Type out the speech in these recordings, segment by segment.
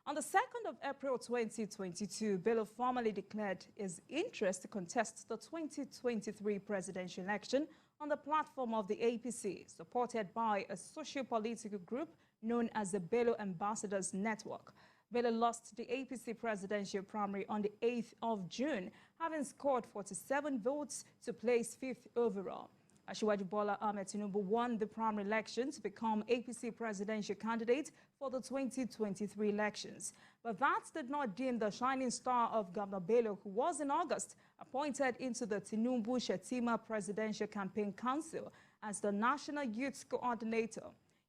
On the 2nd of April 2022, Bello formally declared his interest to contest the 2023 presidential election on the platform of the APC, supported by a socio-political group known as the Bello Ambassadors Network. Bello lost the APC presidential primary on the 8th of June, having scored 47 votes to place 5th overall. Asiwaju Bola Ahmed Tinubu won the primary election to become APC presidential candidate for the 2023 elections. But that did not dim the shining star of Governor Bello, who was in August appointed into the Tinubu Shetima Presidential Campaign Council as the National Youth Coordinator.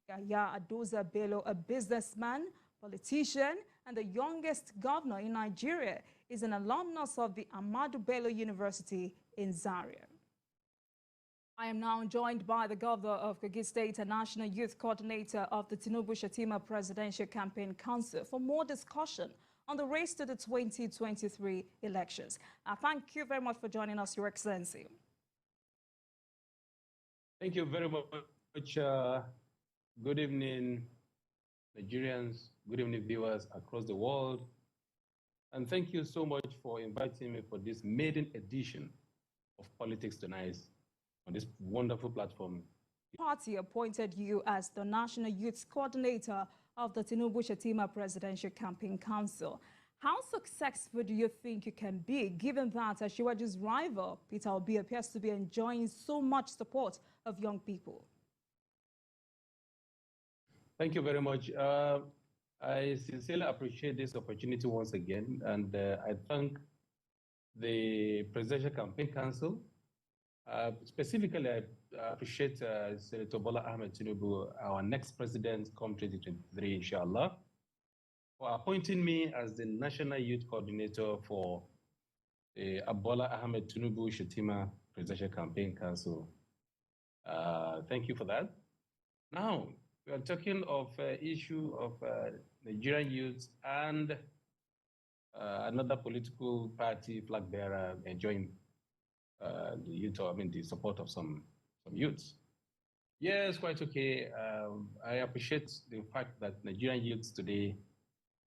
Yahya Adoza Bello, a businessman, politician, and the youngest governor in Nigeria, is an alumnus of the Ahmadu Bello University in Zaria. I am now joined by the Governor of Kogi State and National Youth Coordinator of the Tinubu Shetima Presidential Campaign Council for more discussion on the race to the 2023 elections. Thank you very much for joining us, Your Excellency. Thank you very much. Good evening, Nigerians. Good evening, viewers across the world. And thank you so much for inviting me for this maiden edition of Politics Tonight on this wonderful platform. The party appointed you as the National Youth Coordinator of the Tinubu Shetima Presidential Campaign Council. How successful do you think you can be, given that Asiwaju's rival, Peter Obi, appears to be enjoying so much support of young people? Thank you very much. I sincerely appreciate this opportunity once again, and I thank the Presidential Campaign Council. Specifically, I appreciate Senator Bola Ahmed Tinubu, our next president come 2023, inshallah, for appointing me as the National Youth Coordinator for the Bola Ahmed Tinubu Shetima Presidential Campaign Council. Thank you for that. Now, we are talking of issue of Nigerian youth and another political party flag bearer enjoying the support of some youths. Yes, quite okay. I appreciate the fact that Nigerian youths today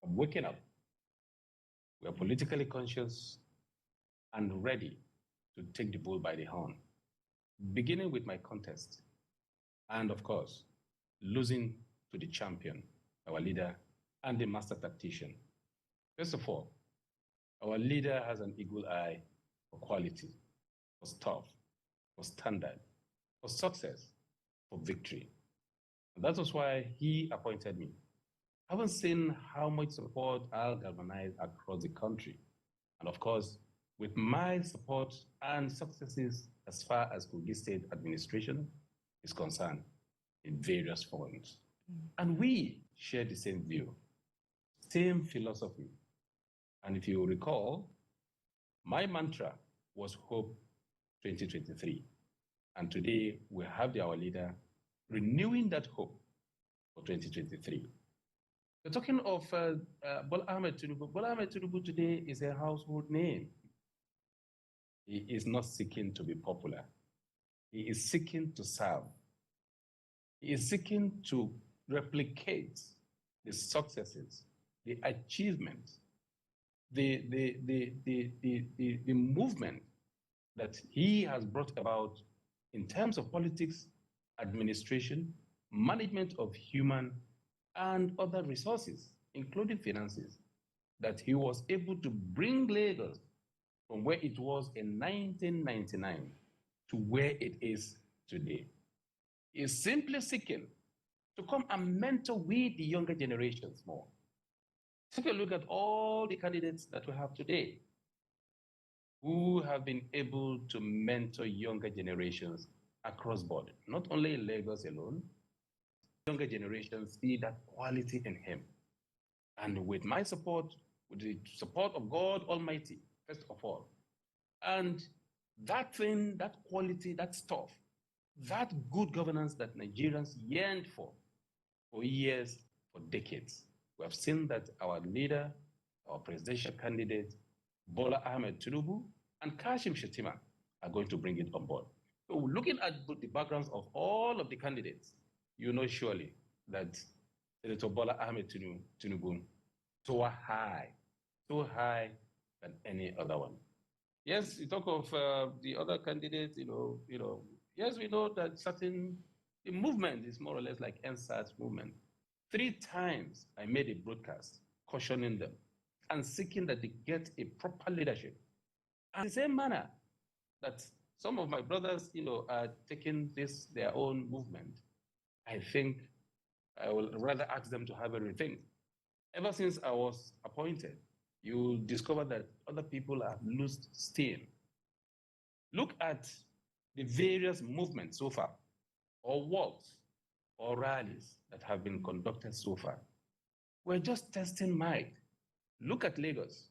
are waking up. We are politically conscious and ready to take the bull by the horn, beginning with my contest, and of course, losing to the champion, our leader, and the master tactician. First of all, our leader has an eagle eye for quality, for stuff, for standard, for success, for victory. And that was why he appointed me. I haven't seen how much support I'll galvanize across the country. And of course, with my support and successes as far as Kogi State administration is concerned in various forms. And we share the same view, same philosophy. And if you recall, my mantra was hope 2023. And today we have our leader renewing that hope for 2023. We're talking of Bola Ahmed Tinubu. Bola Ahmed Tinubu today is a household name. He is not seeking to be popular. He is seeking to serve. He is seeking to replicate the successes, the achievements, the movement that he has brought about in terms of politics, administration, management of human and other resources, including finances, that he was able to bring Lagos from where it was in 1999 to where it is today. He is simply seeking to come and mentor with the younger generations more. Take a look at all the candidates that we have today who have been able to mentor younger generations across board, not only in Lagos alone. Younger generations see that quality in him. And with my support, with the support of God Almighty, first of all, and that thing, that quality, that stuff, that good governance that Nigerians yearned for years, for decades. We have seen that our leader, our presidential candidate, Bola Ahmed Tinubu, and Kashim Shetima are going to bring it on board. So looking at the backgrounds of all of the candidates, you know surely that Senator Bola Ahmed Tinubu so high than any other one. Yes, you talk of the other candidates, yes, we know that the movement is more or less like NSAS movement. 3 times I made a broadcast cautioning them and seeking that they get a proper leadership. And the same manner that some of my brothers, are taking this, their own movement, I think I will rather ask them to have a rethink. Ever since I was appointed, you discover that other people have lost steam. Look at the various movements so far, or walks, or rallies that have been conducted so far. We're just testing might. Look at Lagos,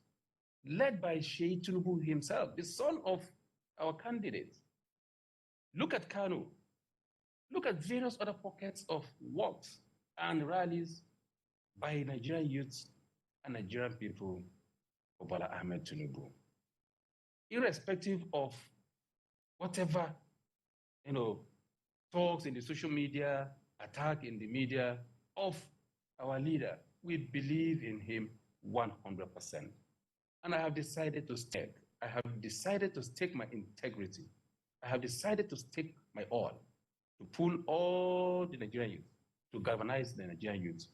led by Tinubu himself, the son of our candidate. Look at Kano. Look at various other pockets of walks and rallies by Nigerian youths and Nigerian people for Bola Ahmed Tinubu. Irrespective of whatever, talks in the social media, attack in the media of our leader, we believe in him 100%. And I have decided to stake. I have decided to stake my integrity. I have decided to stake my all, to pull all the Nigerian youth, to galvanize the Nigerian youth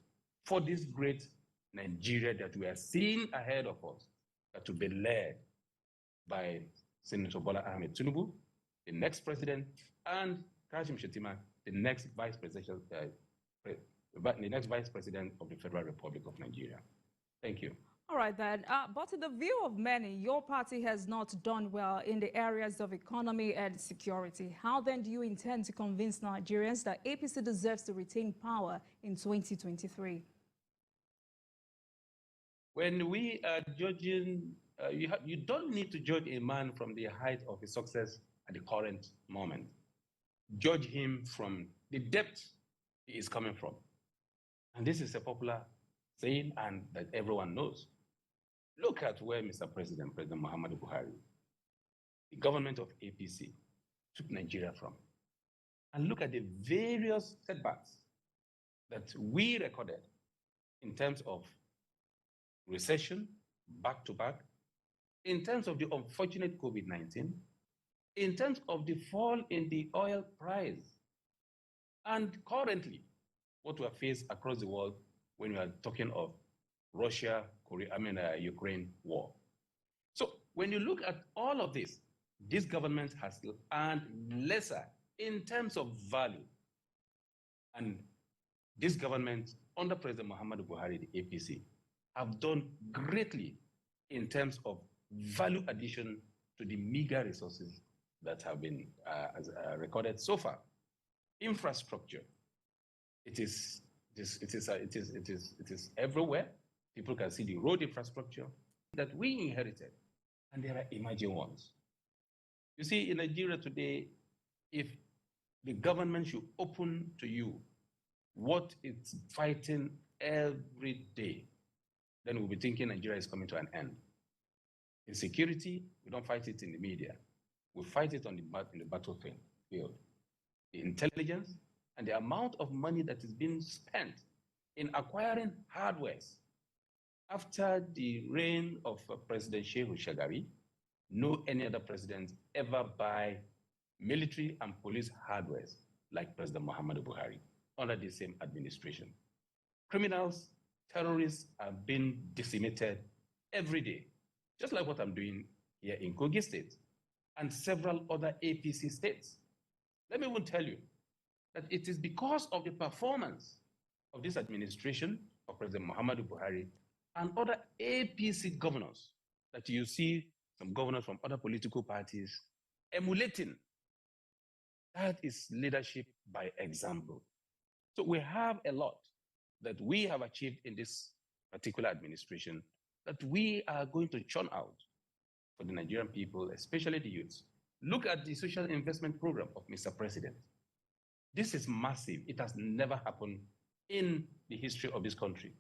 for this great Nigeria that we are seeing ahead of us, that to be led by Senator Bola Ahmed Tinubu, the next president, and Kashim Shettima, the next vice president of the Federal Republic of Nigeria. Thank you. All right, then. But in the view of many, your party has not done well in the areas of economy and security. How then do you intend to convince Nigerians that APC deserves to retain power in 2023? When we are judging, you don't need to judge a man from the height of his success at the current moment. Judge him from the depth he is coming from. And this is a popular saying and that everyone knows. Look at where President Muhammadu Buhari, the government of APC, took Nigeria from. And look at the various setbacks that we recorded in terms of recession, back to back, in terms of the unfortunate COVID-19, in terms of the fall in the oil price, and currently what we are faced across the world when we are talking of Ukraine war. So when you look at all of this, this government has earned lesser in terms of value. And this government, under President Muhammadu Buhari, the APC, have done greatly in terms of value addition to the meager resources that have been recorded so far. Infrastructure, it is everywhere. People can see the road infrastructure that we inherited, and there are emerging ones. You see, in Nigeria today, if the government should open to you what it's fighting every day, then we'll be thinking Nigeria is coming to an end. In security, we don't fight it in the media. We fight it in the battlefield. The intelligence and the amount of money that is being spent in acquiring hardwares. After the reign of President Shehu Shagari, no any other president ever buy military and police hardwares like President Muhammadu Buhari under the same administration. Criminals, terrorists are being decimated every day, just like what I'm doing here in Kogi State and several other APC states. Let me even tell you that it is because of the performance of this administration of President Muhammadu Buhari and other APC governors that you see some governors from other political parties emulating. That is leadership by example. So we have a lot that we have achieved in this particular administration that we are going to churn out for the Nigerian people, especially the youths. Look at the social investment program of Mr. President. This is massive. It has never happened in the history of this country.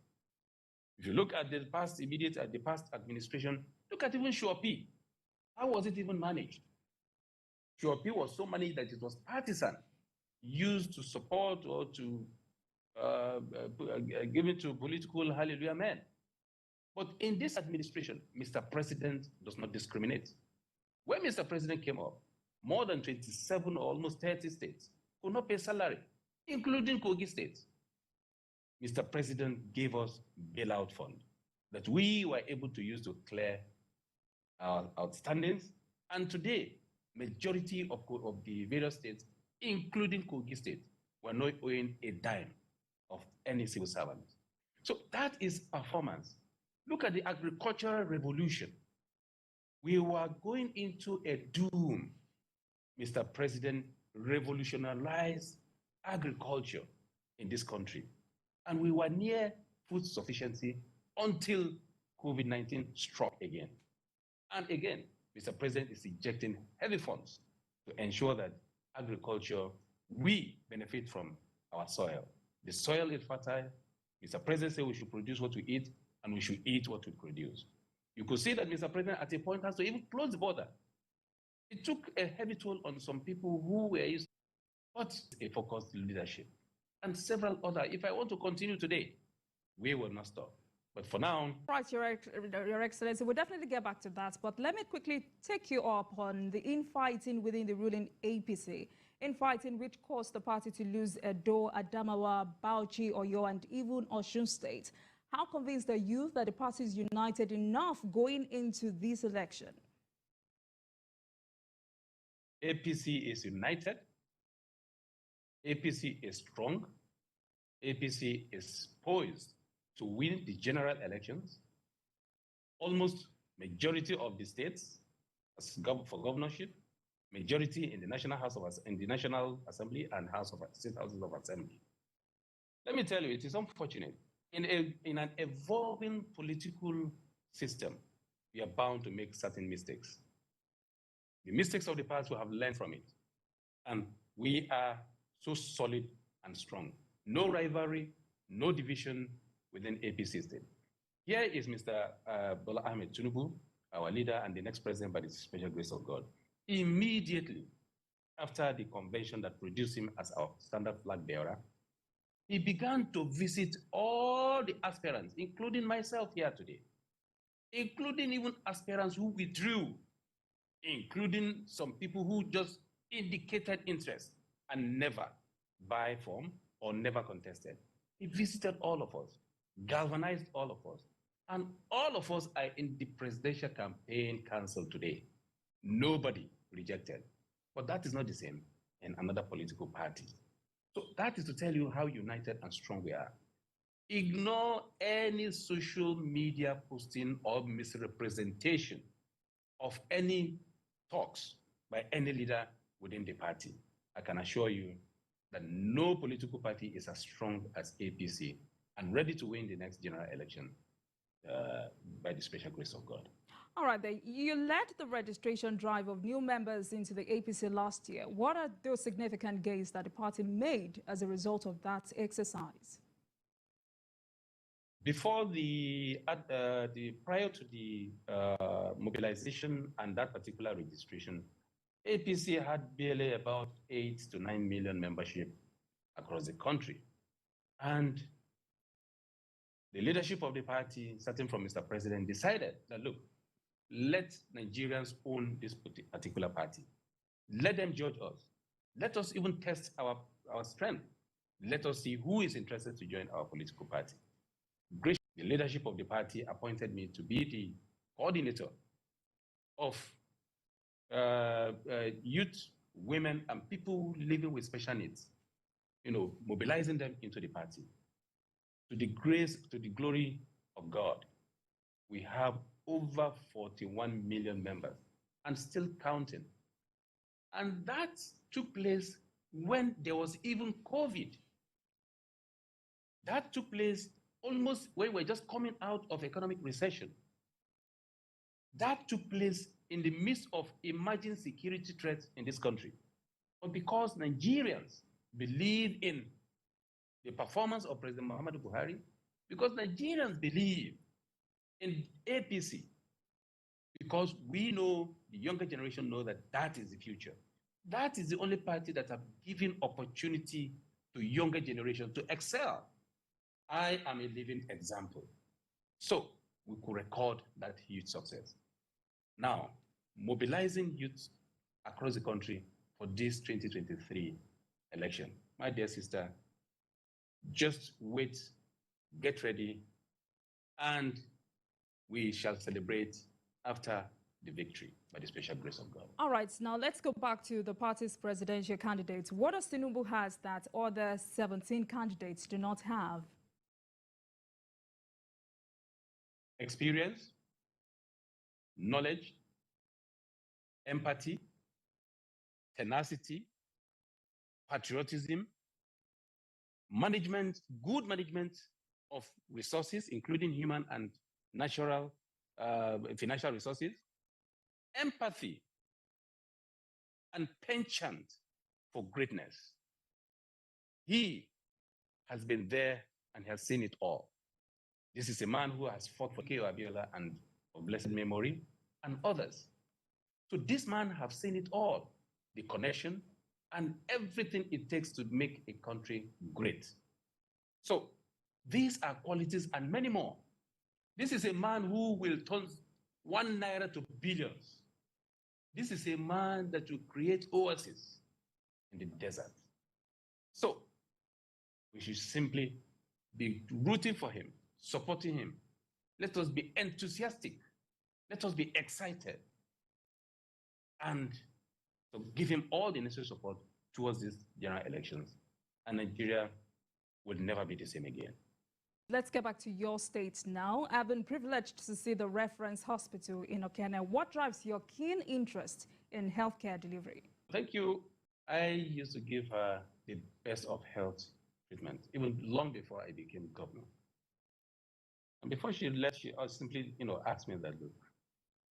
If you look at the past administration, look at even Shuapi. How was it even managed? Shuapi was so managed that it was partisan, used to support or to give it to political hallelujah men. But in this administration, Mr. President does not discriminate. When Mr. President came up, more than 27 or almost 30 states could not pay salary, including Kogi State. Mr. President gave us bailout fund that we were able to use to clear our outstandings. And today, majority of the various states, including Kogi State, were not owing a dime of any civil servant. So that is performance. Look at the agricultural revolution. We were going into a doom. Mr. President revolutionized agriculture in this country. And we were near food sufficiency until COVID-19 struck again. And again, Mr. President is injecting heavy funds to ensure that agriculture, we benefit from our soil. The soil is fertile. Mr. President said we should produce what we eat, and we should eat what we produce. You could see that Mr. President at a point has to even close the border. It took a heavy toll on some people who were used, but a focused leadership. And several other. If I want to continue today, we will not stop. But for now... Right, Your Excellency, we'll definitely get back to that. But let me quickly take you up on the infighting within the ruling APC. Infighting which caused the party to lose Edo, Adamawa, Bauchi, Oyo, and even Osun State. How convinced are you that the party is united enough going into this election? APC is united. APC is strong. APC is poised to win the general elections. Almost majority of the states for governorship, majority in the National National Assembly and State Houses of Assembly. Let me tell you, it is unfortunate. In an evolving political system, we are bound to make certain mistakes. The mistakes of the past, we have learned from it. And we are so solid and strong. No rivalry, no division within APC state. Here is Mr. Bola Ahmed Tinubu, our leader and the next president by the special grace of God. Immediately after the convention that produced him as our standard flag bearer, he began to visit all the aspirants, including myself here today, including even aspirants who withdrew, including some people who just indicated interest and never buy form or never contested. He visited all of us, galvanized all of us, and all of us are in the presidential campaign council today. Nobody rejected. But that is not the same in another political party. So that is to tell you how united and strong we are. Ignore any social media posting or misrepresentation of any talks by any leader within the party. I can assure you that no political party is as strong as APC and ready to win the next general election by the special grace of God. All right, then. You led the registration drive of new members into the APC last year. What are those significant gains that the party made as a result of that exercise? Before prior to the mobilization and that particular registration, APC had barely about 8 to 9 million membership across the country. And the leadership of the party, starting from Mr. President, decided that, look, let Nigerians own this particular party. Let them judge us. Let us even test our strength. Let us see who is interested to join our political party. The leadership of the party appointed me to be the coordinator of youth, women, and people living with special needs, mobilizing them into the party. To the grace, to the glory of God, we have over 41 million members and still counting. And that took place when there was even COVID. That took place almost when we're just coming out of economic recession. That took place in the midst of emerging security threats in this country. But because Nigerians believe in the performance of President Muhammadu Buhari, because Nigerians believe in APC, because we know, the younger generation know that that is the future. That is the only party that have given opportunity to younger generation to excel. I am a living example. So we could record that huge success. Now, mobilizing youth across the country for this 2023 election. My dear sister, just wait, get ready, and we shall celebrate after the victory by the special grace of God. All right, now let's go back to the party's presidential candidates. What does Tinubu has that other 17 candidates do not have? Experience, knowledge, empathy, tenacity, patriotism, management, good management of resources, including human and natural financial resources, empathy, and penchant for greatness. He has been there and has seen it all. This is a man who has fought for K.O. Abiola and of blessed memory and others. So this man has seen it all, the connection and everything it takes to make a country great. So these are qualities and many more. This is a man who will turn 1 naira to billions. This is a man that will create oases in the desert. So we should simply be rooting for him, supporting him. Let us be enthusiastic. Let us be excited. And so give him all the necessary support towards these general elections. And Nigeria will never be the same again. Let's get back to your state now. I've been privileged to see the reference hospital in Okene. What drives your keen interest in healthcare delivery? Thank you. I used to give her the best of health treatment, even long before I became governor. And before she left, she simply, asked me that, look,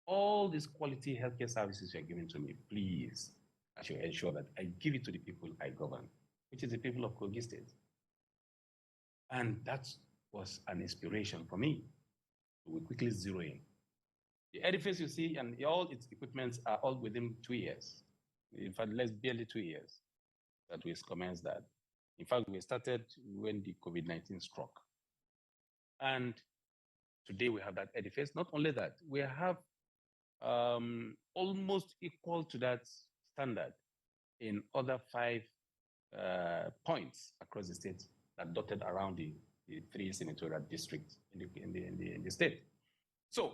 all these quality healthcare services you're giving to me, please, I should ensure that I give it to the people I govern, which is the people of Kogi State. And that was an inspiration for me. We quickly zero in. The edifice you see and all its equipments are all within 2 years. In fact, barely 2 years that we commenced that. In fact, we started when the COVID-19 struck. And today we have that edifice. Not only that, we have almost equal to that standard in other 5 points across the state that dotted around the 3 senatorial districts in the state. So,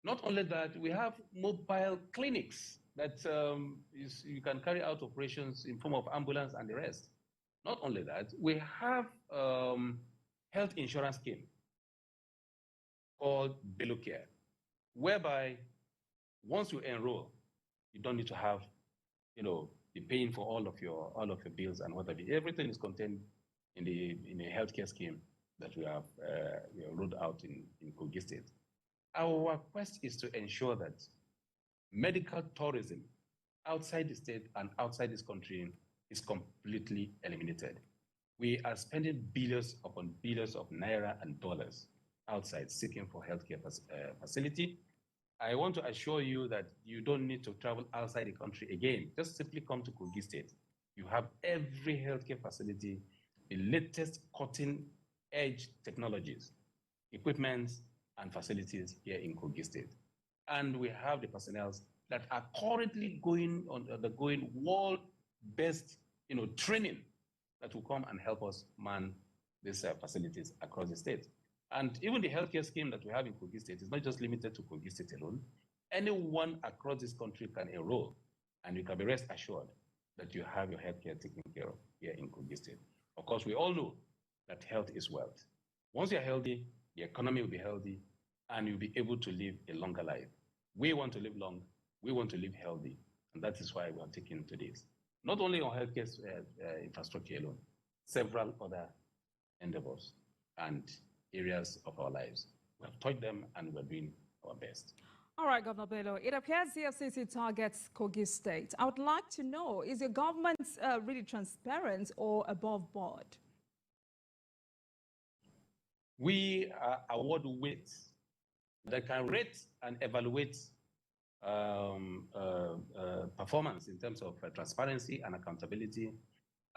not only that, we have mobile clinics that you can carry out operations in form of ambulance and the rest. Not only that, we have health insurance scheme called Bello Care, whereby once you enroll, you don't need to have, the paying for all of your bills and whatever. Everything is contained in a healthcare scheme that we have rolled out in Kogi State. Our quest is to ensure that medical tourism outside the state and outside this country is completely eliminated. We are spending billions upon billions of naira and dollars outside seeking for healthcare facility. I want to assure you that you don't need to travel outside the country again. Just simply come to Kogi State. You have every healthcare facility, the latest cutting-edge technologies, equipment, and facilities here in Kogi State. And we have the personnel that are currently going world-based, training that will come and help us man these facilities across the state. And even the healthcare scheme that we have in Kogi State is not just limited to Kogi State alone. Anyone across this country can enroll, and you can be rest assured that you have your healthcare taken care of here in Kogi State. Of course, we all know that health is wealth. Once you're healthy, the economy will be healthy, and you'll be able to live a longer life. We want to live long, we want to live healthy, and that is why we are taking to this. Not only on healthcare infrastructure alone, several other endeavors and areas of our lives. We have touched them and we're doing our best. All right, Governor Bello, it appears the FCC targets Kogi State. I would like to know, is your government really transparent or above board? We award weights that can rate and evaluate performance in terms of transparency and accountability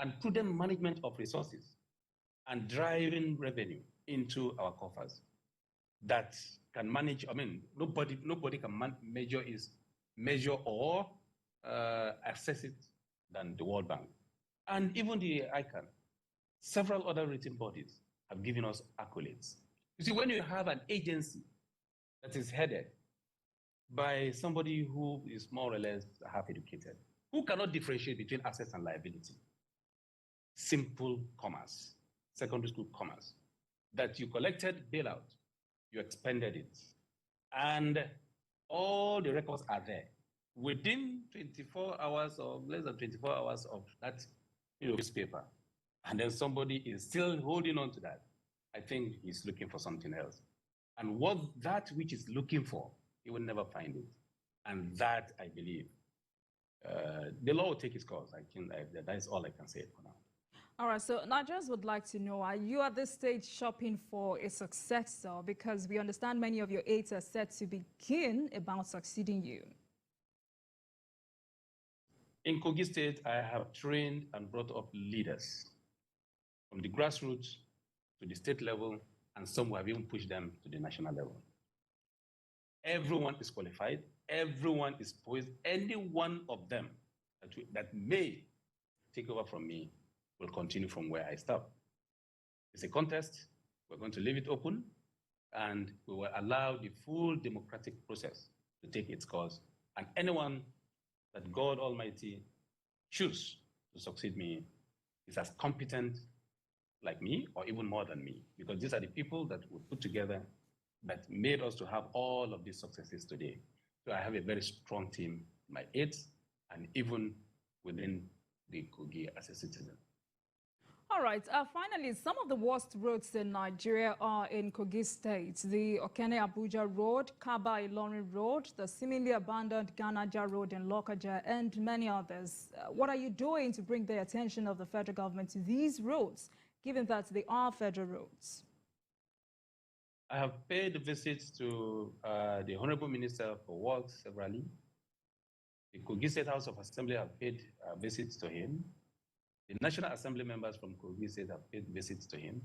and prudent management of resources and driving revenue into our coffers that can manage. I mean, nobody can measure or access it than the World Bank, and even the ICANN. Several other rating bodies have given us accolades. You see, when you have an agency that is headed by somebody who is more or less half educated, who cannot differentiate between assets and liability, simple commerce, secondary school commerce, that you collected bailout, you expended it, and all the records are there. Within 24 hours or less than 24 hours of that newspaper, and then somebody is still holding on to that, I think he's looking for something else. And what that which is looking for, he will never find it. And that, I believe, the law will take its course. That is all I can say for now. All right, so Nigerians would like to know, are you at this stage shopping for a successor? Because we understand many of your aides are said to be keen about succeeding you. In Kogi State, I have trained and brought up leaders from the grassroots to the state level, and some have even pushed them to the national level. Everyone is qualified. Everyone is poised. Any one of them that may take over from me will continue from where I stop. It's a contest. We're going to leave it open, and we will allow the full democratic process to take its course. And anyone that God Almighty choose to succeed me is as competent like me, or even more than me, because these are the people that we put together that made us to have all of these successes today. So I have a very strong team, my aides, and even within the Kogi as a citizen. All right. Finally, some of the worst roads in Nigeria are in Kogi State. The Okene-Abuja Road, Kaba-Ilorin Road, the seemingly abandoned Ganaja Road in Lokoja, and many others. What are you doing to bring the attention of the federal government to these roads, given that they are federal roads? I have paid visits to the Honorable Minister for Works severally. The Kogi State House of Assembly have paid visits to him. The National Assembly members from Kogi State have paid visits to him.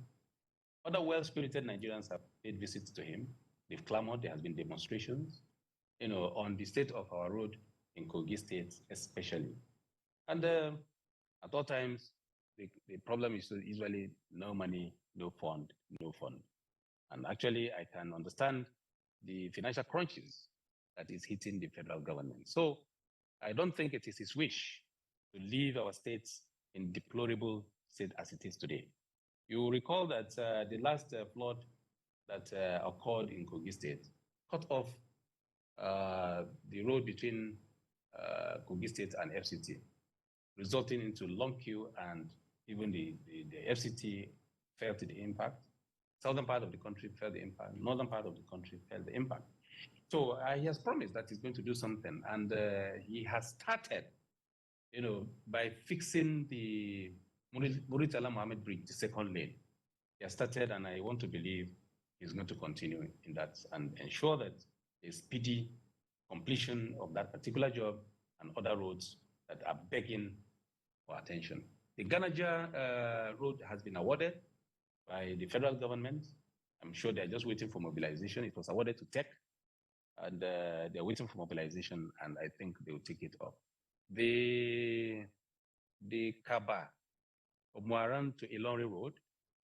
Other well-spirited Nigerians have paid visits to him. They've clamored. There has been demonstrations, on the state of our road in Kogi State, especially. And at all times, the problem is usually no money, no fund, no fund. And actually, I can understand the financial crunches that is hitting the federal government. So I don't think it is his wish to leave our states in deplorable state as it is today. You recall that the last flood that occurred in Kogi State cut off the road between Kogi State and FCT, resulting into long queue, and even the FCT felt the impact. Southern part of the country felt the impact. Northern part of the country felt the impact. So he has promised that he's going to do something, and he has started, by fixing the Muritala Mohammed Bridge, the second lane. He has started, and I want to believe he's going to continue in that and ensure that a speedy completion of that particular job and other roads that are begging for attention. The Ganaja road has been awarded by the federal government. I'm sure they're just waiting for mobilization. It was awarded to Tech, and they're waiting for mobilization, and I think they will take it up. The Kaba of Muaran to Ilorin Road,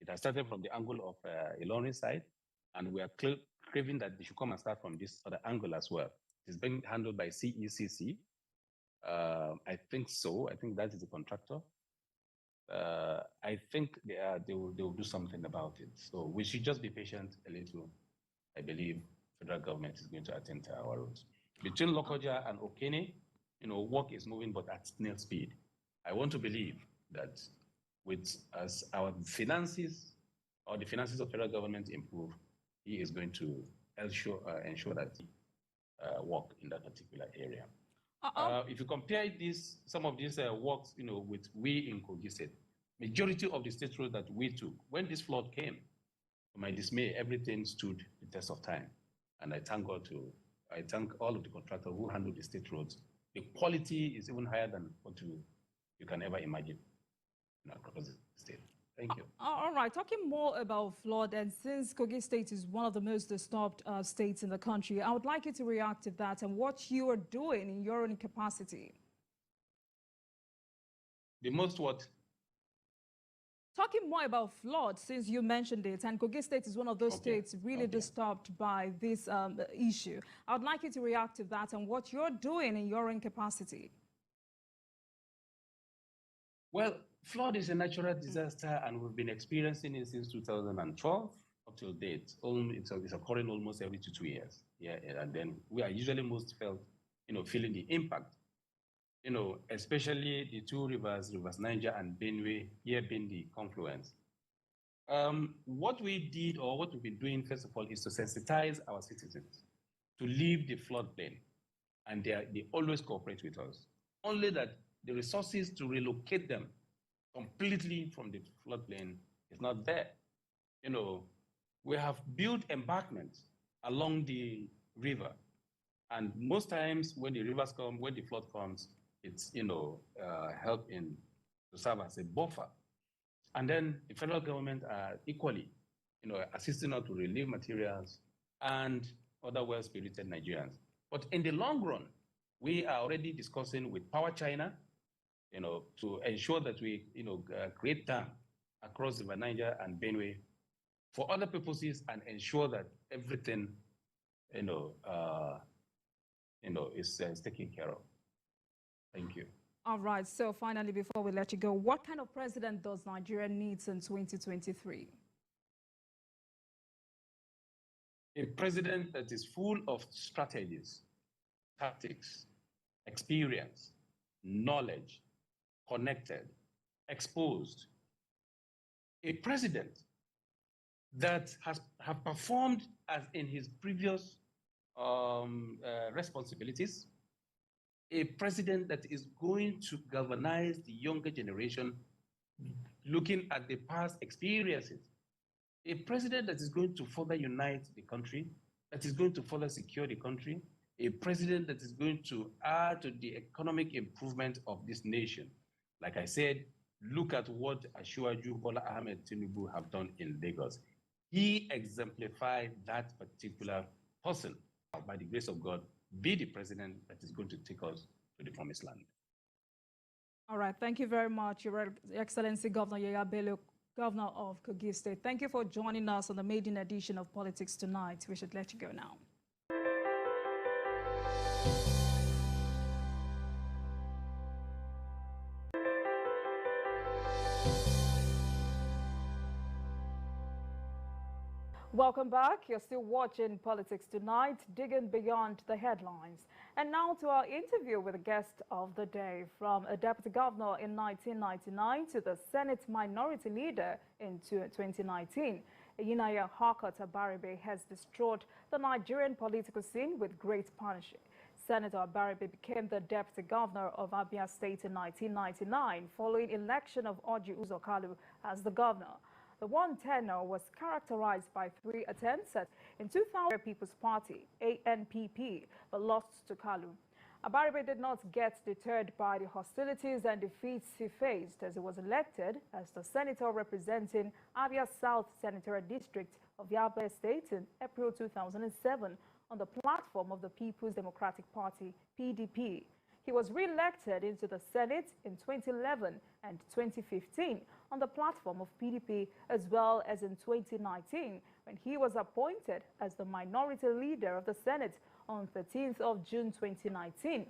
it has started from the angle of Ilorin side, and we are craving that they should come and start from this other angle as well. It's being handled by CECC. I think so. I think that is the contractor. I think they will do something about it. So we should just be patient a little. I believe federal government is going to attend to our roads. Between Lokoja and Okene, work is moving, but at snail speed. I want to believe that as our finances or the finances of federal government improve, he is going to ensure that work in that particular area. If you compare some of these works, with we in Kogi State, majority of the state roads that we took, when this flood came, to my dismay, everything stood the test of time. And I thank all of the contractors who handled the state roads. The quality is even higher than what you can ever imagine across the state. Thank you. All right, talking more about flood, and since Kogi State is one of the most disturbed states in the country, I would like you to react to that and what you are doing in your own capacity. The most what? Talking more about flood, since you mentioned it, and Kogi State is one of those states really disturbed by this issue. I would like you to react to that and what you're doing in your own capacity. Well, flood is a natural disaster, and we've been experiencing it since 2012 up till date. It's occurring almost every 2 years. Yeah, and then we are usually most feeling the impact. Especially the two rivers, Rivers Niger and Benue, here being the confluence. What we did, or what we've been doing, first of all, is to sensitize our citizens to leave the floodplain, and they always cooperate with us. Only that the resources to relocate them completely from the floodplain is not there. We have built embankments along the river, and most times when the rivers come, when the flood comes, it's helping to serve as a buffer. And then the federal government are equally assisting us to relieve materials and other well-spirited Nigerians. But in the long run, we are already discussing with Power China to ensure that we create dam across the Niger and Benue for other purposes, and ensure that everything is taken care of. Thank you. All right. So finally, before we let you go, what kind of president does Nigeria need in 2023? A president that is full of strategies, tactics, experience, knowledge, connected, exposed. A president that have performed as in his previous responsibilities. A president that is going to galvanize the younger generation, looking at the past experiences. A president that is going to further unite the country, that is going to further secure the country. A president that is going to add to the economic improvement of this nation. Like I said, look at what Asiwaju Bola Ahmed Tinubu have done in Lagos. He exemplified that particular person. By the grace of God, be the president that is going to take us to the promised land. All right. Thank you very much, Your Excellency Governor Bello, Governor of Kogi State. Thank you for joining us on the maiden edition of Politics Tonight. We should let you go now. Welcome back. You're still watching Politics Tonight, digging beyond the headlines. And now to our interview with the guest of the day. From a deputy governor in 1999 to the Senate minority leader in 2019, Yinaya Harcourt Abaribe has destroyed the Nigerian political scene with great partnership. Senator Abaribe became the deputy governor of Abia State in 1999 following election of Orji Uzor Kalu as the governor. The one tenure was characterized by 3 attempts at in 2000 People's Party, ANPP, but lost to Kalu. Abaribe did not get deterred by the hostilities and defeats he faced as he was elected as the senator representing Abia South Senatorial District of Yaba State in April 2007 on the platform of the People's Democratic Party, PDP. He was re-elected into the Senate in 2011 and 2015 on the platform of PDP, as well as in 2019 when he was appointed as the minority leader of the Senate on 13th of June 2019.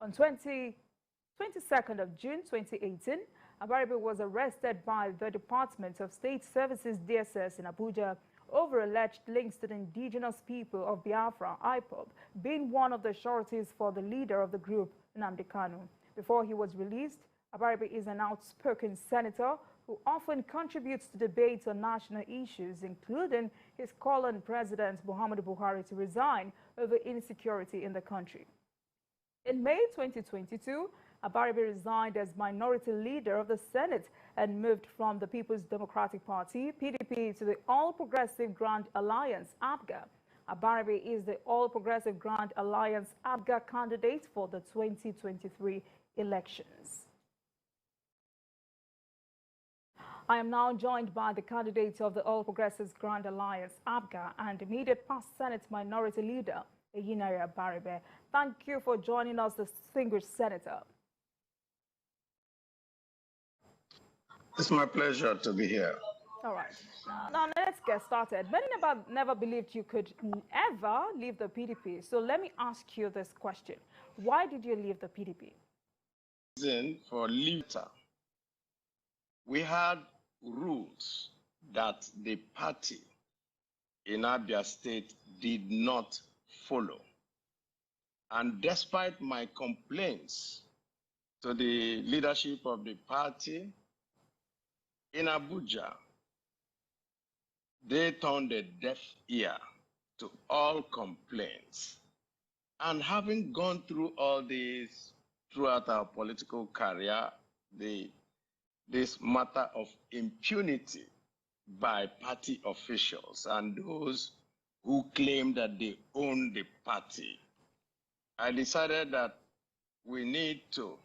On 22nd of June 2018, Abaribe was arrested by the Department of State Services DSS in Abuja over alleged links to the indigenous people of Biafra, IPOB, being one of the sureties for the leader of the group, Nnamdi Kanu. Before he was released, Abaribe is an outspoken senator who often contributes to debates on national issues, including his call on President Muhammadu Buhari to resign over insecurity in the country. In May 2022, Abaribe resigned as minority leader of the Senate and moved from the People's Democratic Party, PDP, to the All Progressive Grand Alliance, APGA. Abaribe is the All Progressive Grand Alliance, APGA candidate for the 2023 elections. I am now joined by the candidates of the All Progressives Grand Alliance, ABGA, and immediate past Senate Minority Leader, Abaribe. Thank you for joining us, distinguished Senator. It's my pleasure to be here. All right. Now let's get started. Many never believed you could ever leave the PDP. So let me ask you this question. Why did you leave the PDP? For leader, we had rules that the party in Abia State did not follow. And despite my complaints to the leadership of the party in Abuja, they turned a deaf ear to all complaints. And having gone through all this throughout our political career, this matter of impunity by party officials and those who claim that they own the party, I decided that we need to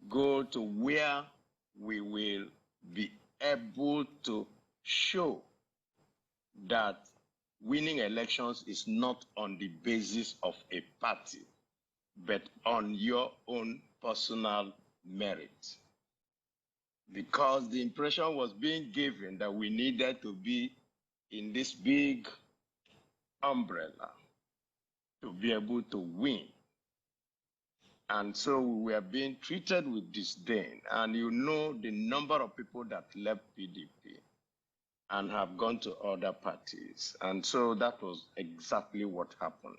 go to where we will be able to show that winning elections is not on the basis of a party, but on your own personal merit. Because the impression was being given that we needed to be in this big umbrella to be able to win. And so we were being treated with disdain. And you know the number of people that left PDP and have gone to other parties. And so that was exactly what happened.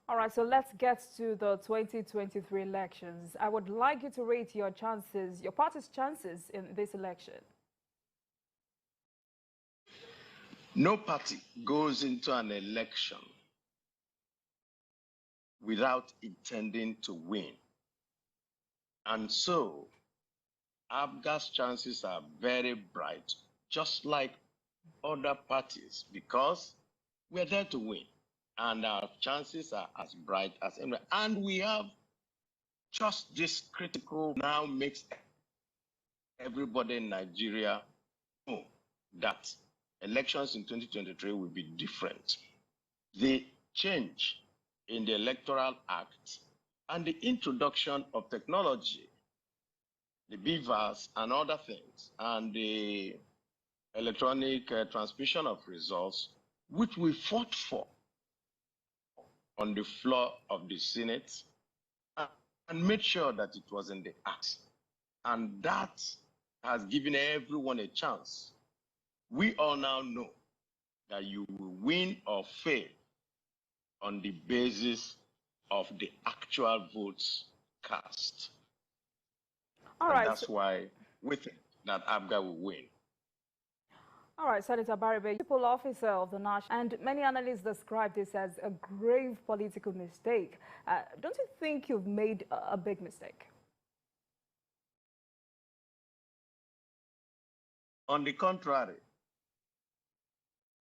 All right, so let's get to the 2023 elections. I would like you to rate your chances, your party's chances in this election. No party goes into an election without intending to win. And so ABGA's chances are very bright, just like other parties, because we're there to win. And our chances are as bright as ever. And we have just this critical now makes everybody in Nigeria know that elections in 2023 will be different. The change in the Electoral Act and the introduction of technology, the BVAS and other things, and the electronic transmission of results, which we fought for on the floor of the Senate and made sure that it was in the Act. And that has given everyone a chance. We all now know that you will win or fail on the basis of the actual votes cast. All right. That's why we think that ABGA will win. All right, Senator Abaribe, People Officer of the National, and many analysts describe this as a grave political mistake. Don't you think you've made a big mistake? On the contrary,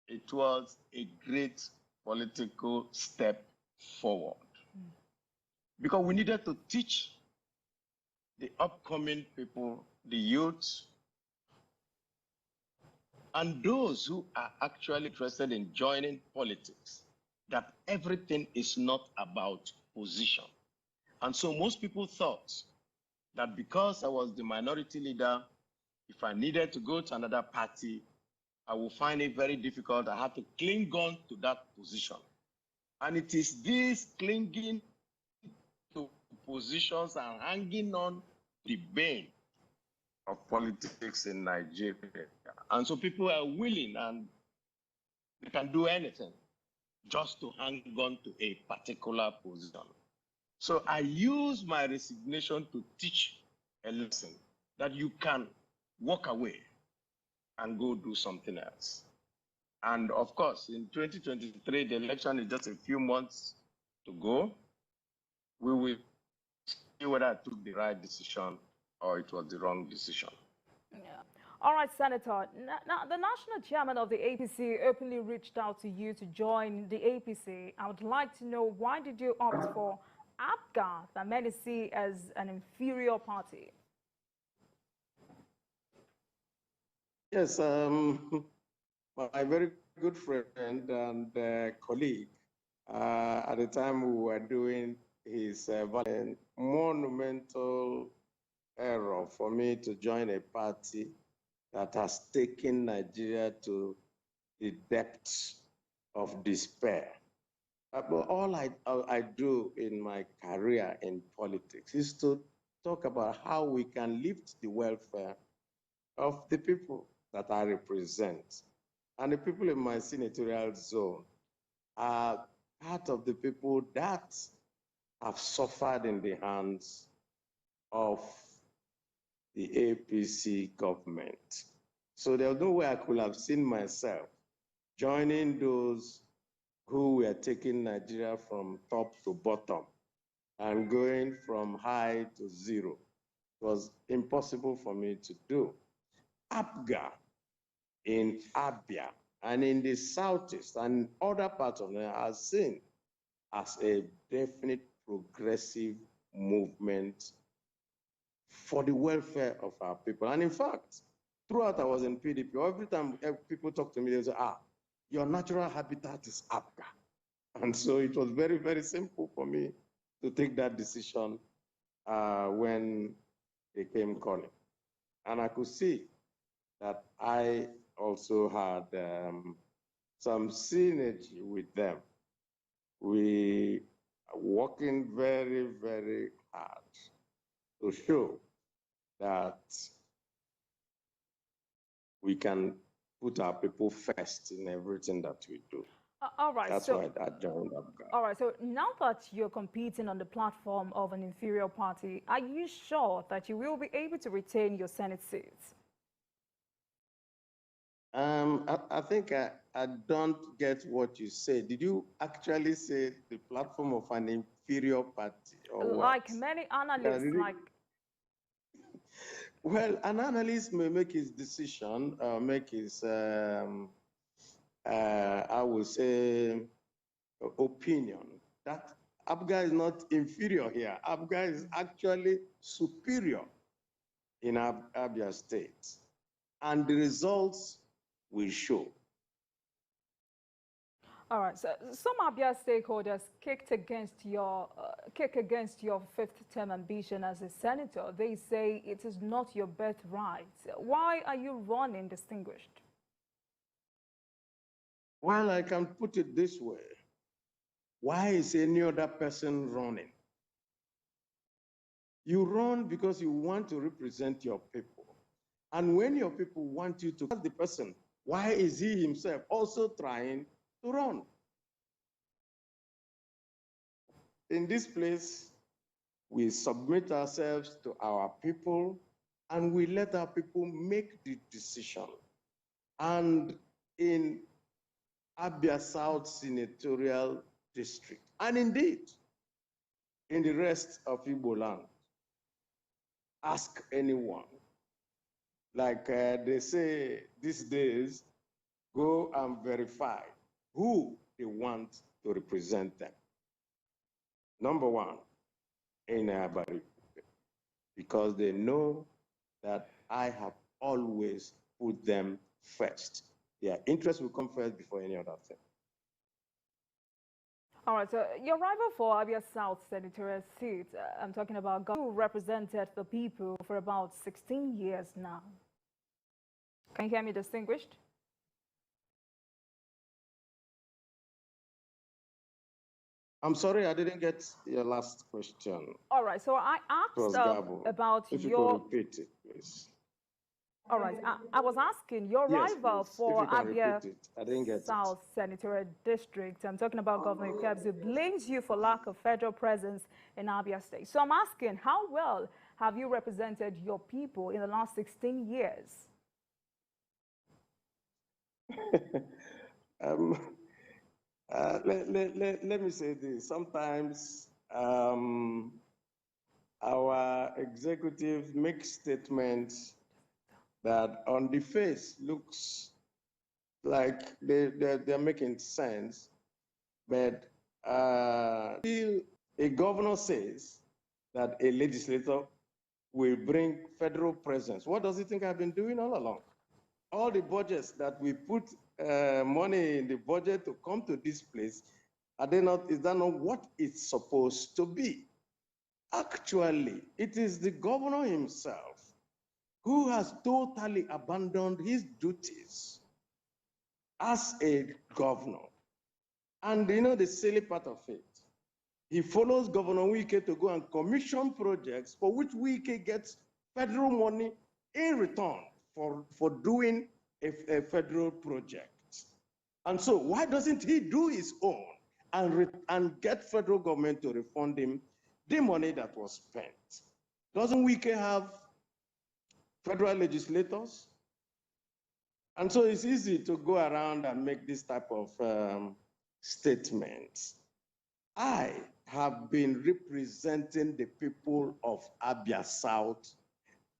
it was a great political step forward. Because we needed to teach the upcoming people, the youth, and those who are actually interested in joining politics, that everything is not about position. And so most people thought that because I was the minority leader, if I needed to go to another party, I will find it very difficult. I have to cling on to that position. And it is this clinging to positions and hanging on the bane of politics in Nigeria. And so people are willing and they can do anything just to hang on to a particular position. So I use my resignation to teach a lesson that you can walk away and go do something else. And of course, in 2023, the election is just a few months to go. We will see whether I took the right decision or it was the wrong decision. Yeah. All right, Senator. Now, the national chairman of the APC openly reached out to you to join the APC. I would like to know, why did you opt for ABGA, that many see as an inferior party? Yes, my very good friend and colleague, at the time we were doing his monumental error for me to join a party that has taken Nigeria to the depths of despair. But all I do in my career in politics is to talk about how we can lift the welfare of the people that I represent. And the people in my senatorial zone are part of the people that have suffered in the hands of the APC government. So there's no way I could have seen myself joining those who were taking Nigeria from top to bottom and going from high to zero. It was impossible for me to do. APGA in Abia and in the southeast and other parts of Nigeria are seen as a definite progressive movement for the welfare of our people. And in fact, throughout I was in PDP, every time people talk to me, they say, your natural habitat is APGA. And so it was very, very simple for me to take that decision when they came calling. And I could see that I also had some synergy with them. We are working very, very hard to show that we can put our people first in everything that we do. All right. That's why I joined APGA. All right. So now that you're competing on the platform of an inferior party, are you sure that you will be able to retain your Senate seats? I think I don't get what you said. Did you actually say the platform of an inferior party or like what? many analysts, Well, an analyst may make his decision, make his, I would say, opinion. That APGA is not inferior here. APGA is actually superior in Abia State. And the results will show. All right. So some Abia stakeholders kick against your fifth term ambition as a senator. They say it is not your birthright. Why are you running, distinguished? Well, I can put it this way. Why is any other person running? You run because you want to represent your people. And when your people want you to ask the person, why is he himself also trying to run? In this place, we submit ourselves to our people and we let our people make the decision. And in Abia South Senatorial District, and indeed, in the rest of Igbo land, ask anyone. Like they say these days, go and verify who they want to represent them. Number one, in Abaribe, because they know that I have always put them first. Their interests will come first before any other thing. All right, so your rival for Abia South senatorial seat, I'm talking about Governor, who represented the people for about 16 years now. Can you hear me, distinguished? I'm sorry, I didn't get your last question. All right, so I asked about if your... you could repeat it, please. All right, I was asking your rival for Abia South Senatorial District. I'm talking about Governor Bello, blames you for lack of federal presence in Abia State. So I'm asking, how well have you represented your people in the last 16 years? Let me say this. Sometimes our executives make statements that on the face looks like they're making sense, but still a governor says that a legislator will bring federal presence. What does he think I've been doing all along? all the budgets that we put money in the budget to come to this place, is that not what it's supposed to be? Actually, it is the governor himself who has totally abandoned his duties as a governor. And you know the silly part of it, he follows Governor Wike to go and commission projects for which Wike gets federal money in return for doing a federal project. And so why doesn't he do his own and get federal government to refund him the money that was spent? Doesn't Wike have federal legislators? And so it's easy to go around and make this type of statements. I have been representing the people of Abia South,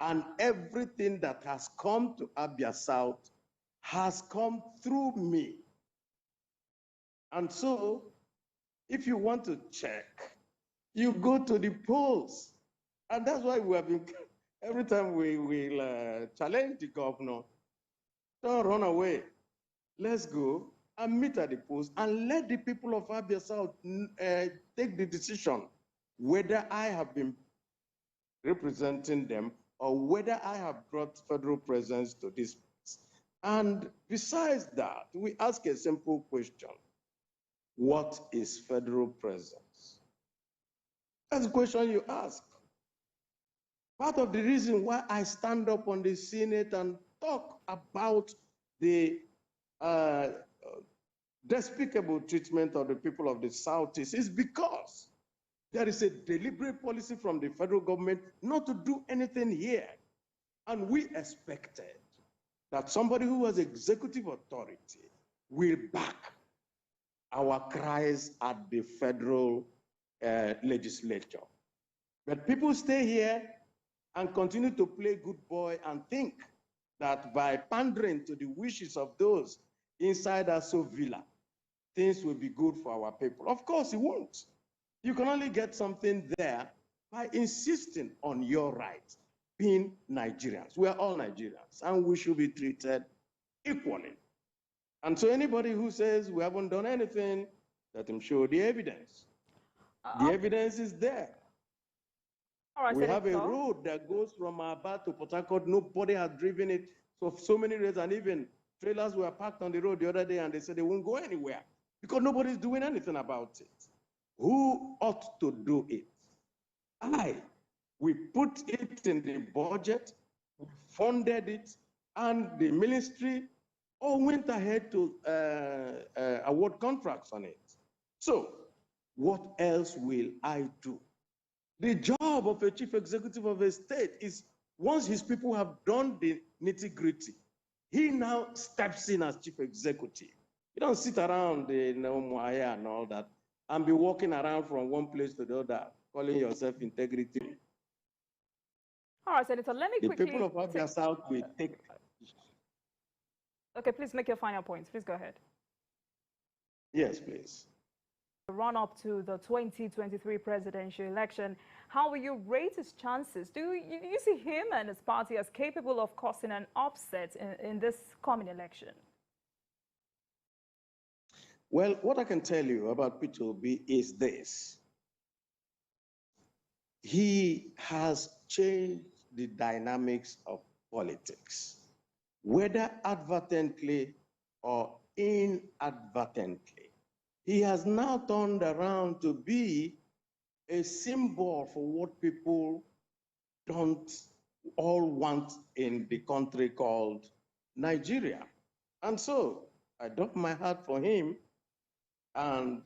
and everything that has come to Abia South has come through me. And so, if you want to check, you go to the polls. And that's why we have been, every time we will challenge the governor, don't run away. Let's go and meet at the polls and let the people of Abia South take the decision whether I have been representing them or whether I have brought federal presence to this place. And besides that, we ask a simple question. What is federal presence? That's the question you ask. Part of the reason why I stand up on the Senate and talk about the despicable treatment of the people of the Southeast is because there is a deliberate policy from the federal government not to do anything here. And we expected that somebody who has executive authority will back our cries at the federal legislature. But people stay here and continue to play good boy and think that by pandering to the wishes of those inside Aso Villa, things will be good for our people. Of course, it won't. You can only get something there by insisting on your rights, being Nigerians. We are all Nigerians, and we should be treated equally. And so anybody who says we haven't done anything, let him show the evidence. The evidence is there. All right, we Senator. have a road that goes from Aba to Port Harcourt. Nobody has driven it for so many days, and even trailers were parked on the road the other day, and they said they won't go anywhere because nobody's doing anything about it. Who ought to do it? We put it in the budget, we funded it, and the ministry all went ahead to award contracts on it. So what else will I do? The job of a chief executive of a state is once his people have done the nitty-gritty, he now steps in as chief executive. You don't sit around in Moaya and all that and be walking around from one place to the other, calling yourself integrity. All right, Senator, let me quickly... The people of Abia South will take... Okay, please make your final points. Please go ahead. Yes, please. Run up to the 2023 presidential election, how will you rate his chances? Do you see him and his party as capable of causing an upset in this coming election? Well, what I can tell you about Peter Obi is this. He has changed the dynamics of politics, whether advertently or inadvertently. He has now turned around to be a symbol for what people don't all want in the country called Nigeria. And so I doff my hat for him and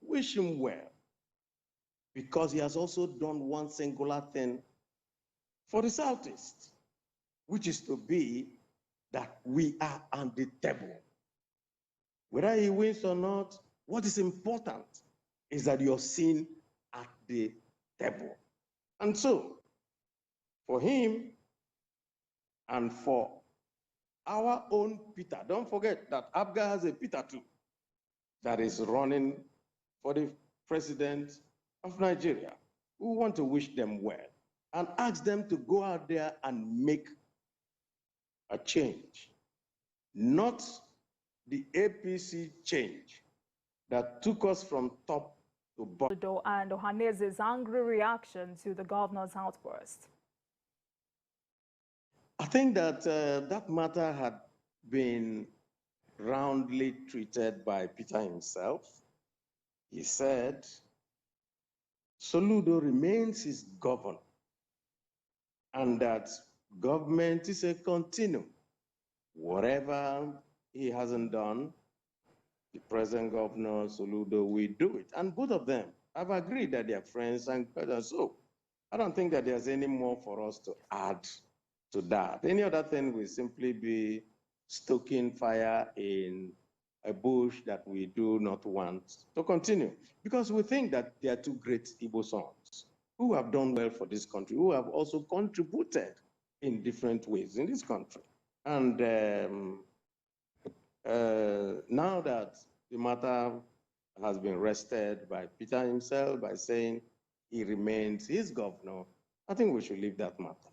wish him well, because he has also done one singular thing for the Southeast, which is to be that we are on the table. Whether he wins or not, what is important is that you're seen at the table. And so, for him and for our own Peter, don't forget that Abga has a Peter too, that is running for the president of Nigeria. We want to wish them well and ask them to go out there and make a change. not the APC change that took us from top to bottom. And Ohanese's angry reaction to the governor's outburst. I think that that matter had been roundly treated by Peter himself. He said, Soludo remains his governor, and that government is a continuum. Whatever he hasn't done, the present governor, Soludo, will do it. And both of them have agreed that they are friends and so I don't think that there's any more for us to add to that. Any other thing will simply be stoking fire in a bush that we do not want to continue, because we think that there are two great Igbo sons who have done well for this country, who have also contributed in different ways in this country. And now that the matter has been rested by Peter himself by saying he remains his governor, I think we should leave that matter.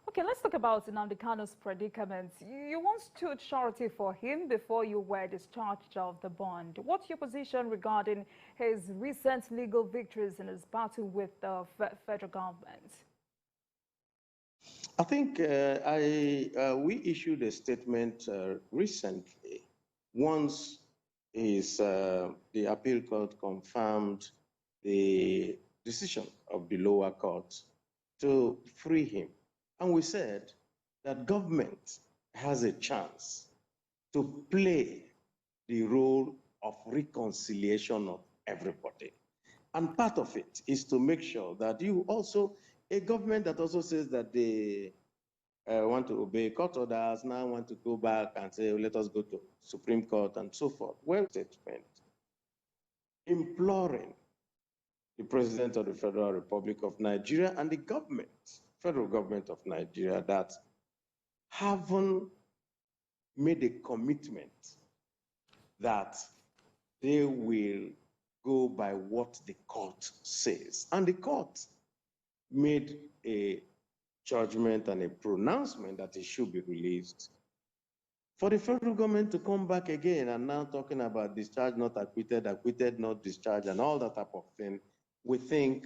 Okay, let's talk about Nnamdi Kanu's predicament. You once stood surety for him before you were discharged of the bond. What's your position regarding his recent legal victories in his battle with the federal government? I think we issued a statement recently. Once the appeal court confirmed the decision of the lower court to free him. And we said that government has a chance to play the role of reconciliation of everybody. And part of it is to make sure that you also, a government that also says that they want to obey court orders, now want to go back and say, let us go to Supreme Court and so forth. Well, statement imploring the President of the Federal Republic of Nigeria and the government, federal government of Nigeria, that haven't made a commitment that they will go by what the court says. And the court made a judgment and a pronouncement that it should be released. For the federal government to come back again and now talking about discharge not acquitted, acquitted not discharged, and all that type of thing, we think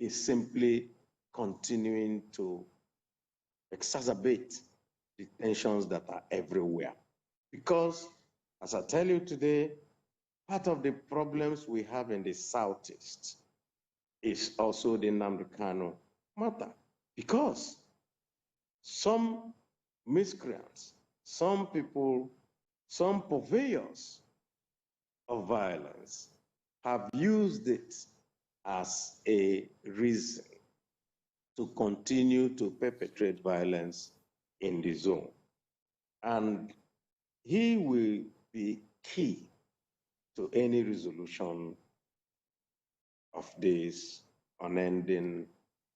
is simply continuing to exacerbate the tensions that are everywhere. Because, as I tell you today, part of the problems we have in the Southeast is also the Nnamdi Kanu matter. Because some miscreants, some people, some purveyors of violence have used it as a reason to continue to perpetrate violence in the zone. And he will be key to any resolution of this unending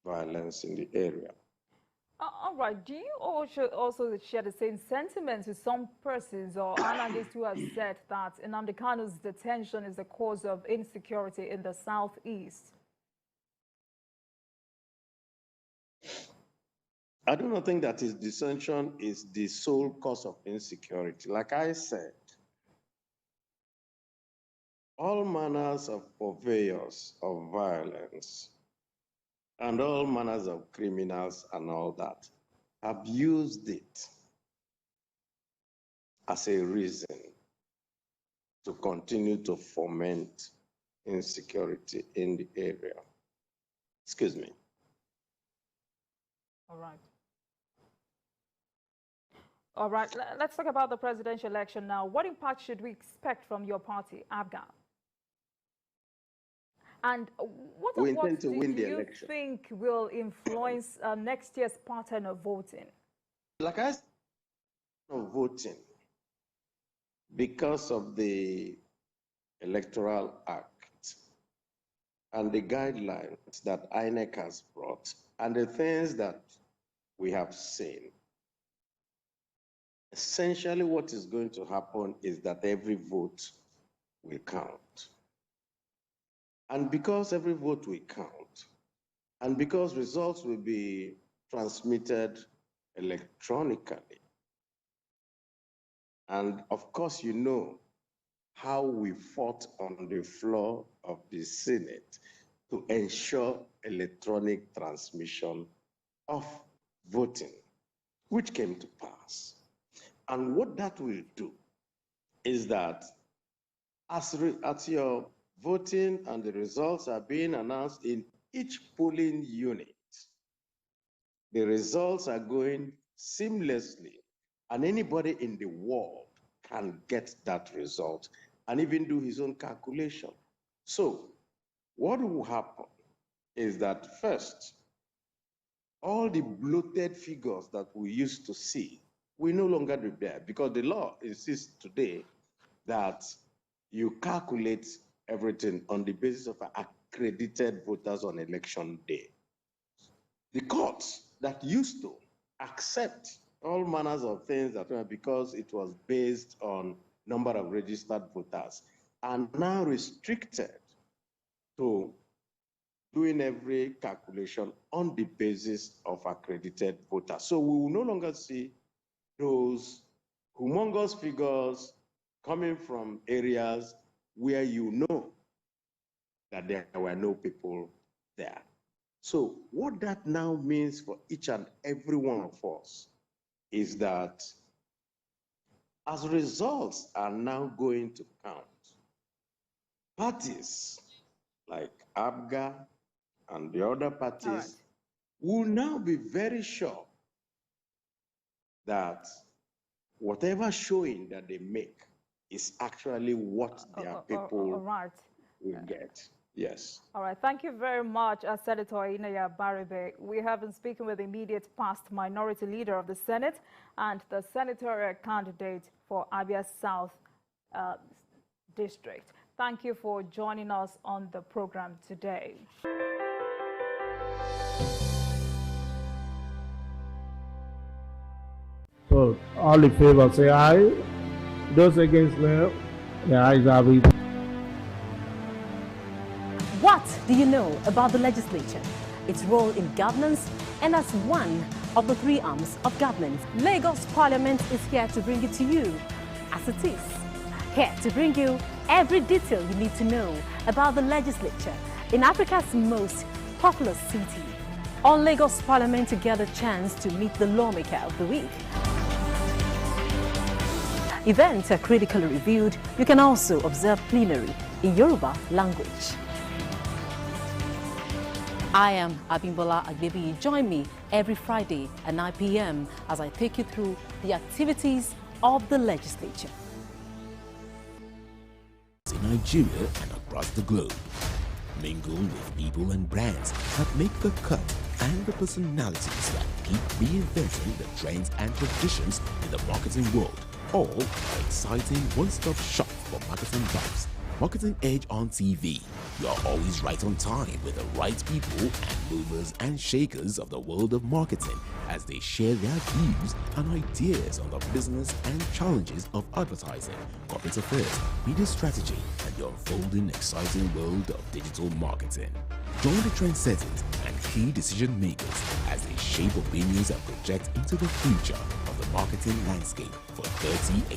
violence in the area. All right. Do you also share the same sentiments with some persons or analysts who have said that Nnamdi Kanu's detention is the cause of insecurity in the Southeast? I do not think that his detention is the sole cause of insecurity. Like I said, all manners of purveyors of violence and all manners of criminals and all that have used it as a reason to continue to foment insecurity in the area. Excuse me. All right. All right, let's talk about the presidential election now. What impact should we expect from your party, ABGA? And what do you think will influence next year's pattern of voting? Like I said, of voting, because of the Electoral Act and the guidelines that INEC has brought and the things that we have seen, essentially what is going to happen is that every vote will count. And because every vote will count, and because results will be transmitted electronically, And of course, you know how we fought on the floor of the Senate to ensure electronic transmission of voting, which came to pass. And what that will do is that as your voting and the results are being announced in each polling unit, the results are going seamlessly, and anybody in the world can get that result and even do his own calculation. So what will happen is that first, all the bloated figures that we used to see will no longer be there, because the law insists today that you calculate everything on the basis of accredited voters on election day. The courts that used to accept all manners of things that because it was based on number of registered voters are now restricted to doing every calculation on the basis of accredited voters. So we will no longer see those humongous figures coming from areas where you know that there were no people there. So what that now means for each and every one of us is that as results are now going to count, parties like ABGA and the other parties will now be very sure that whatever showing that they make is actually what their people will get. Yes. All right. Thank you very much, Senator Inaya Abaribe. We have been speaking with the immediate past minority leader of the Senate and the senatorial candidate for Abia South District. Thank you for joining us on the program today. So, all in favor say aye. Those against, no. The ayes have it. What do you know about the legislature, its role in governance, and as one of the three arms of government? Lagos Parliament is here to bring it to you as it is. Here to bring you every detail you need to know about the legislature in Africa's most populous city. On Lagos Parliament, you get a chance to meet the lawmaker of the week. Events are critically reviewed. You can also observe plenary in Yoruba language. I am Abimbola Agbebi. Join me every Friday at 9 p.m. as I take you through the activities of the legislature. In Nigeria and across the globe, mingle with people and brands that make the cut and the personalities that keep reinventing the trends and traditions in the marketing world. All are exciting one-stop shop for marketing vibes. Marketing Edge on TV. You are always right on time with the right people and movers and shakers of the world of marketing as they share their views and ideas on the business and challenges of advertising, corporate affairs, media strategy, and the unfolding exciting world of digital marketing. Join the trendsetters and key decision makers as they shape opinions and project into the future of the marketing landscape for 30